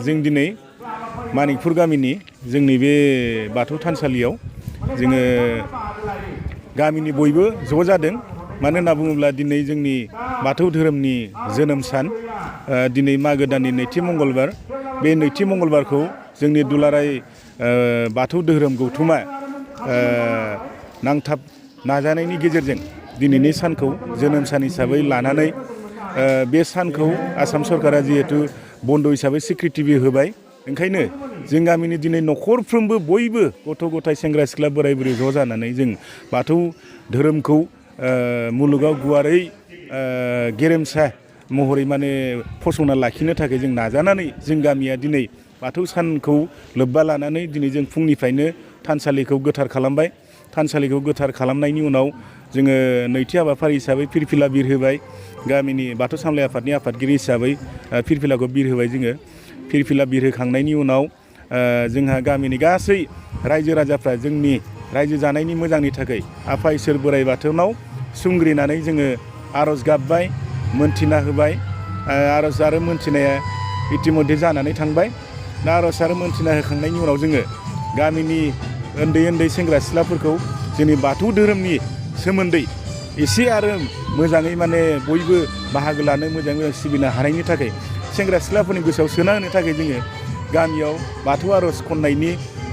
जों दिनै मानिकपुर गामिनि जोंनि बे बाथौ थानसालियाव जोङो गामिनि बयबो ज' जादों। मानो होनना बुङोब्ला दिनै जोंनि बाथौ धोरोमनि जोनोम सान, दिनै मागो दाननि नैथि मंगलबार। बे नैथि मंगलबारखौ जोंनि दुलाराय बाथौ धोरोम गौथुमा नांथाब नाजानायनि गेजेरजों दिनैनि सानखौ जोनोम सान हिसाबै लानानै बे सानखौ आसाम सरकारा जिहेतु बन्द' हिसाबै स्वीकृतिबो होबाय। ओंखायनो जों गामिनि दिनै न'खरफ्रोमबो बयबो गथ' गथाय सेंग्रा सिख्ला बोराय बुरै ज' जानानै जों बाथौ धोरोमखौ मुलुगाव गुवारै गेरेमसा महरै माने फसंना लाखिनो थाखाय जों नाजानानै जों गामिया दिनै बाथौ सानखौ लोब्बा लानानै दिनै जों फुंनिफ्रायनो थानसालिखौ गोथार खालामबाय। थानसालिखौ गोथार खालामनायनि उनाव जोङो नैथि हाबाफारि हिसाबै फिरफिला बिर होबाय। गामिनि बाथौ सामलाय आफादनि आफादगिरि हिसाबै फिरफिलाखौ बिर होबाय जोङो। फिरफिला बिर होखांनायनि उनाव जोंहा गामिनि गासै रायजो राजाफ्रा जोंनि रायजो जानायनि मोजांनि थाखाय आफा इसोर बोराइ बाथौनाव सुंग्रिनानै जोङो आर'ज गाबबाय, मोनथिना होबाय। आर'ज आरो मोनथिनाया इतिमध्य जानानै थांबाय। दा आर'ज आरो मोनथिना होखांनायनि उनाव जोङो गामिनि उन्दै उन्दै सेंग्रा सिख्लाफोरखौ जोंनि बाथौ धोरोमनि सोमोन्दै एसे आरो मोजाङै माने बयबो बाहागो लानो मोजाङै सिबिनो हानायनि थाखाय सेंग्रा सिख्लाफोरनि गोसोआव सोना होनो थाखाय जोङो गामियाव बाथौ आर'ज खन्नायनि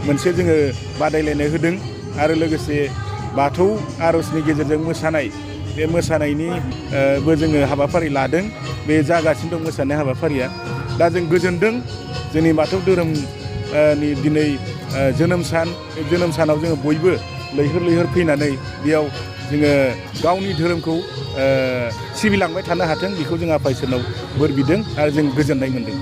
मोनसे जोङो बादायलायनाय होदों। आरो लोगोसे बाथौ आर'जनि गेजेरजों मोसानाय, बे मोसानायनि बो जोङो हाबाफारि लादों। बे जागासिनो दं मोसानाय हाबाफारिया। दा जों गोजोनदों जोंनि बाथौ धोरोमनि दिनै जोनोम सान। बे जोनोम सानाव जोङो बयबो लैहोर लैहोर फैनानै बेयाव जोङो गावनि धोरोमखौ सिबिलांबाय थानो हाथों, बेखौ जों आफा इसोरनाव बोर बिदों आरो जों गोजोननाय मोन्दों।